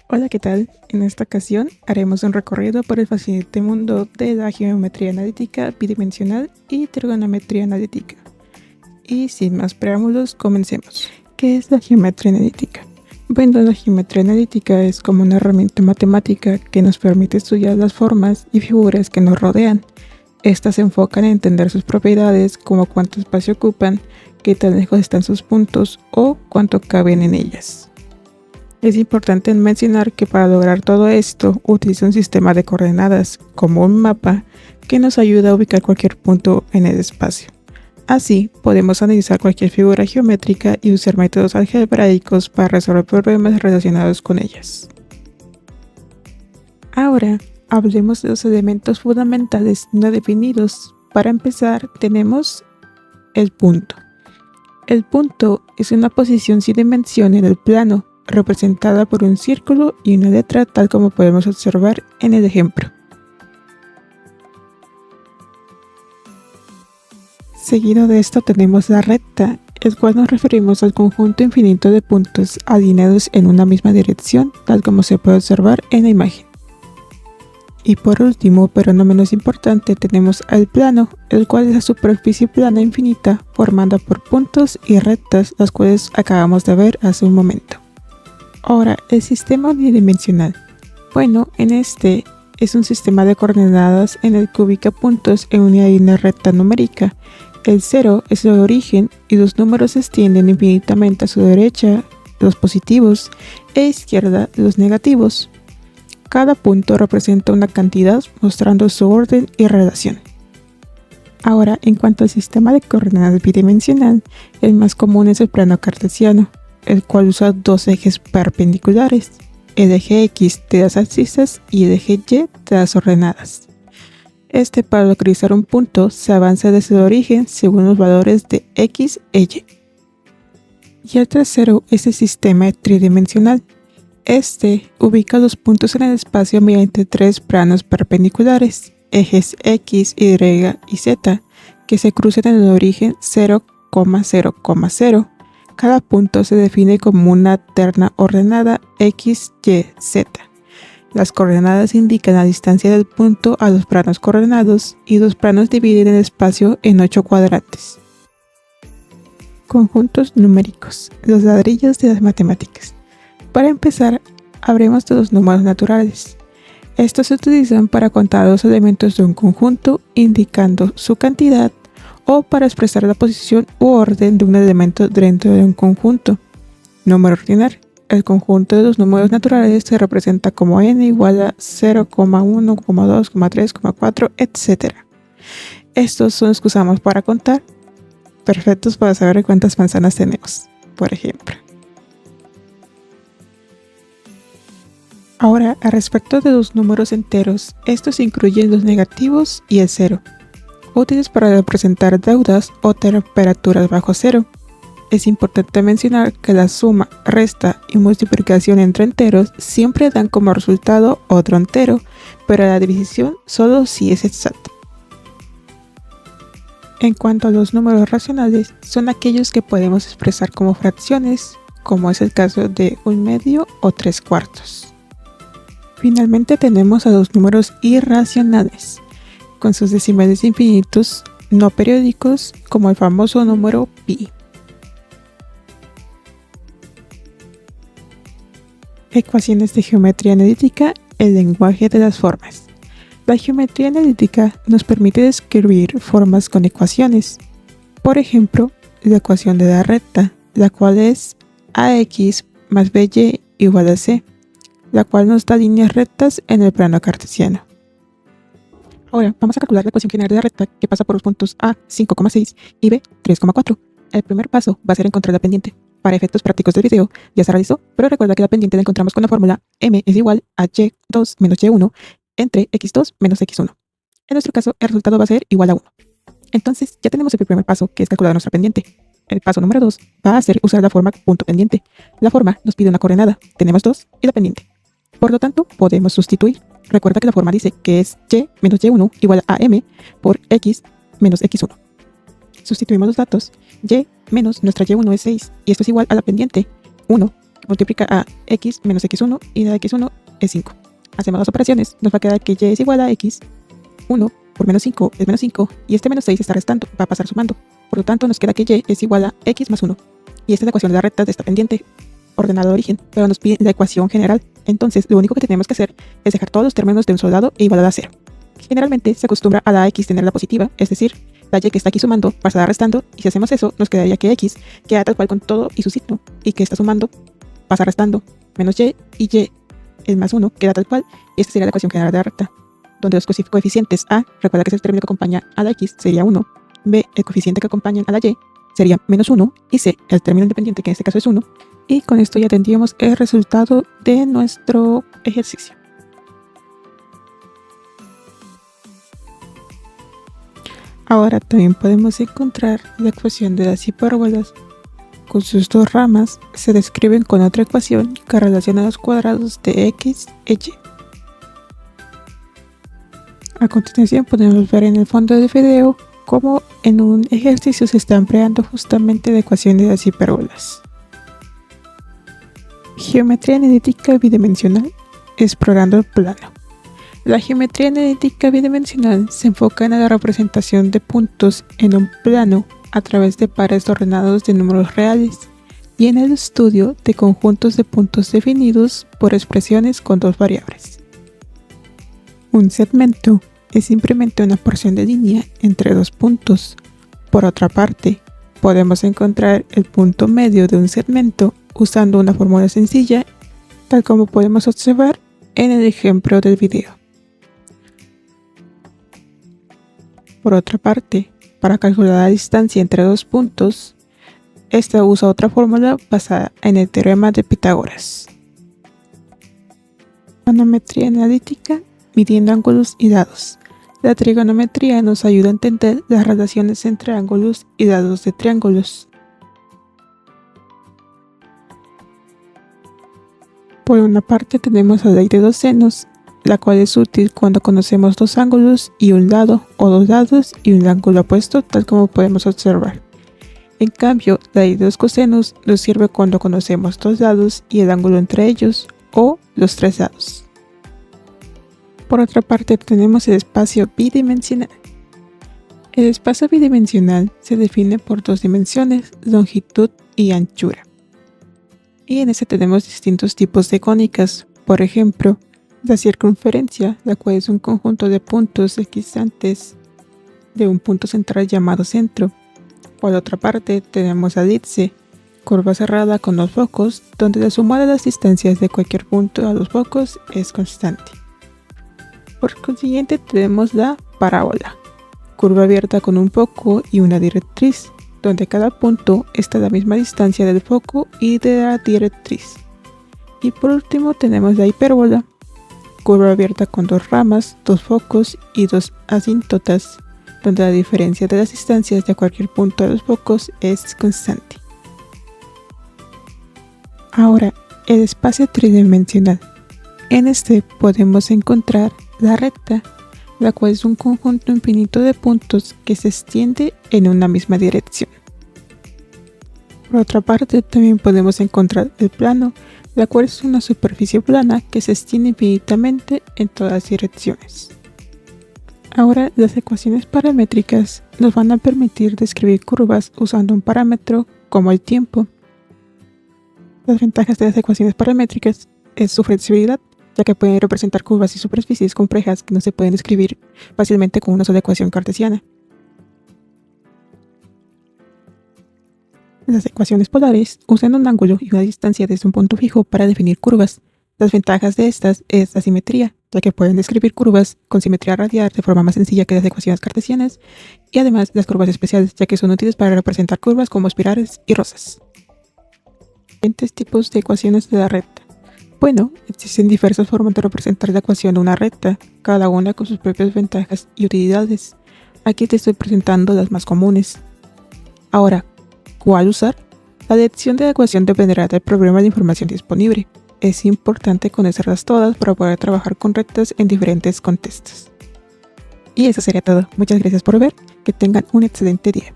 Hola, ¿qué tal? En esta ocasión haremos un recorrido por el fascinante mundo de la geometría analítica bidimensional y trigonometría analítica. Y sin más preámbulos, comencemos. ¿Qué es la geometría analítica? Bueno, la geometría analítica es como una herramienta matemática que nos permite estudiar las formas y figuras que nos rodean. Estas se enfocan en entender sus propiedades, como cuánto espacio ocupan, qué tan lejos están sus puntos o cuánto caben en ellas. Es importante mencionar que para lograr todo esto utiliza un sistema de coordenadas como un mapa que nos ayuda a ubicar cualquier punto en el espacio. Así, podemos analizar cualquier figura geométrica y usar métodos algebraicos para resolver problemas relacionados con ellas. Ahora, hablemos de los elementos fundamentales no definidos. Para empezar, tenemos el punto. El punto es una posición sin dimensión en el plano, representada por un círculo y una letra, tal como podemos observar en el ejemplo. Seguido de esto tenemos la recta, el cual nos referimos al conjunto infinito de puntos alineados en una misma dirección, tal como se puede observar en la imagen. Y por último, pero no menos importante, tenemos al plano, el cual es la superficie plana infinita formada por puntos y rectas, las cuales acabamos de ver hace un momento. Ahora, el sistema unidimensional. Bueno, en este es un sistema de coordenadas en el que ubica puntos en una línea recta numérica. El 0 es el origen y los números se extienden infinitamente a su derecha, los positivos, e izquierda, los negativos. Cada punto representa una cantidad mostrando su orden y relación. Ahora, en cuanto al sistema de coordenadas bidimensional, el más común es el plano cartesiano, el cual usa dos ejes perpendiculares, el eje X de las abscisas y el eje Y de las ordenadas. Para localizar un punto se avanza desde el origen según los valores de X e Y. Y el tercero es el sistema tridimensional. Ubica los puntos en el espacio mediante tres planos perpendiculares, ejes X, Y y Z, que se cruzan en el origen 0, 0, 0. Cada punto se define como una terna ordenada X, Y, Z. Las coordenadas indican la distancia del punto a los planos coordenados y los planos dividen el espacio en 8 cuadrantes. Conjuntos numéricos, los ladrillos de las matemáticas. Para empezar, hablemos de los números naturales. Estos se utilizan para contar los elementos de un conjunto, indicando su cantidad, o para expresar la posición u orden de un elemento dentro de un conjunto. Número ordinario. El conjunto de los números naturales se representa como n igual a 0, 1, 2, 3, 4, etc. Estos son los que usamos para contar, perfectos para saber cuántas manzanas tenemos, por ejemplo. Ahora, al respecto de los números enteros, estos incluyen los negativos y el cero, útiles para representar deudas o temperaturas bajo cero. Es importante mencionar que la suma, resta y multiplicación entre enteros siempre dan como resultado otro entero, pero la división solo si es exacta. En cuanto a los números racionales, son aquellos que podemos expresar como fracciones, como es el caso de 1/2 o 3/4. Finalmente tenemos a los números irracionales, con sus decimales infinitos no periódicos, como el famoso número pi. Ecuaciones de geometría analítica, el lenguaje de las formas. La geometría analítica nos permite describir formas con ecuaciones. Por ejemplo, la ecuación de la recta, la cual es ax más by igual a c, la cual nos da líneas rectas en el plano cartesiano. Ahora vamos a calcular la ecuación general de la recta que pasa por los puntos A 5,6 y B 3,4. El primer paso va a ser encontrar la pendiente. Para efectos prácticos del video ya se realizó, pero recuerda que la pendiente la encontramos con la fórmula m es igual a y2 menos y1 entre x2 menos x1. En nuestro caso el resultado va a ser igual a 1. Entonces ya tenemos el primer paso, que es calcular nuestra pendiente. El paso número 2 va a ser usar la forma punto pendiente. La forma nos pide una coordenada, tenemos 2 y la pendiente. Por lo tanto, podemos sustituir. Recuerda que la forma dice que es y menos y1 igual a m por x menos x1. Sustituimos los datos. Y menos nuestra y1 es 6 y esto es igual a la pendiente 1 multiplica a x menos x1 y la de x1 es 5. Hacemos las operaciones, nos va a quedar que y es igual a x, 1 por menos 5 es menos 5 y este menos 6 está restando, va a pasar sumando. Por lo tanto nos queda que y es igual a x más 1. Y esta es la ecuación de la recta de esta pendiente, ordenado de origen, pero nos pide la ecuación general. Entonces lo único que tenemos que hacer es dejar todos los términos de un solo lado e igualar a 0. Generalmente se acostumbra a la x tener la positiva, es decir, la y que está aquí sumando pasará restando, y si hacemos eso nos quedaría que x queda tal cual con todo y su signo, y que está sumando pasa restando, menos y el más 1 queda tal cual, y esta sería la ecuación general de la recta, donde los coeficientes a, recuerda que es el término que acompaña a la x, sería 1, b, el coeficiente que acompaña a la y, sería menos 1, y c, el término independiente que en este caso es 1, y con esto ya tendríamos el resultado de nuestro ejercicio. Ahora también podemos encontrar la ecuación de las hipérbolas. Con sus dos ramas se describen con otra ecuación que relaciona los cuadrados de x e y. A continuación podemos ver en el fondo del video cómo en un ejercicio se está empleando justamente la ecuación de las hipérbolas. Geometría analítica bidimensional, explorando el plano. La geometría analítica bidimensional se enfoca en la representación de puntos en un plano a través de pares ordenados de números reales y en el estudio de conjuntos de puntos definidos por expresiones con dos variables. Un segmento es simplemente una porción de línea entre dos puntos. Por otra parte, podemos encontrar el punto medio de un segmento usando una fórmula sencilla, tal como podemos observar en el ejemplo del video. Por otra parte, para calcular la distancia entre dos puntos, esta usa otra fórmula basada en el teorema de Pitágoras. Trigonometría analítica, midiendo ángulos y lados. La trigonometría nos ayuda a entender las relaciones entre ángulos y lados de triángulos. Por una parte tenemos la ley de dos senos, la cual es útil cuando conocemos dos ángulos y un lado, o dos lados y un ángulo opuesto, tal como podemos observar. En cambio, la ley de los cosenos nos sirve cuando conocemos dos lados y el ángulo entre ellos, o los tres lados. Por otra parte tenemos el espacio bidimensional. El espacio bidimensional se define por dos dimensiones, longitud y anchura. Y en este tenemos distintos tipos de cónicas, por ejemplo, la circunferencia, la cual es un conjunto de puntos equidistantes de un punto central llamado centro. Por otra parte, tenemos la elipse, curva cerrada con dos focos, donde la suma de las distancias de cualquier punto a los focos es constante. Por consiguiente, tenemos la parábola, curva abierta con un foco y una directriz, donde cada punto está a la misma distancia del foco y de la directriz. Y por último, tenemos la hipérbola, curva abierta con dos ramas, dos focos y dos asíntotas, donde la diferencia de las distancias de cualquier punto de los focos es constante. Ahora, el espacio tridimensional. En este podemos encontrar la recta, la cual es un conjunto infinito de puntos que se extiende en una misma dirección. Por otra parte, también podemos encontrar el plano, la cual es una superficie plana que se extiende infinitamente en todas direcciones. Ahora, las ecuaciones paramétricas nos van a permitir describir curvas usando un parámetro como el tiempo. Las ventajas de las ecuaciones paramétricas es su flexibilidad, ya que pueden representar curvas y superficies complejas que no se pueden describir fácilmente con una sola ecuación cartesiana. Las ecuaciones polares usan un ángulo y una distancia desde un punto fijo para definir curvas. Las ventajas de estas es la simetría, ya que pueden describir curvas con simetría radial de forma más sencilla que las ecuaciones cartesianas, y además las curvas especiales, ya que son útiles para representar curvas como espirales y rosas. Diferentes tipos de ecuaciones de la recta. Bueno, existen diversas formas de representar la ecuación de una recta, cada una con sus propias ventajas y utilidades. Aquí te estoy presentando las más comunes. Ahora, ¿cuál usar? La elección de la ecuación dependerá del programa de información disponible. Es importante conocerlas todas para poder trabajar con rectas en diferentes contextos. Y eso sería todo. Muchas gracias por ver. Que tengan un excelente día.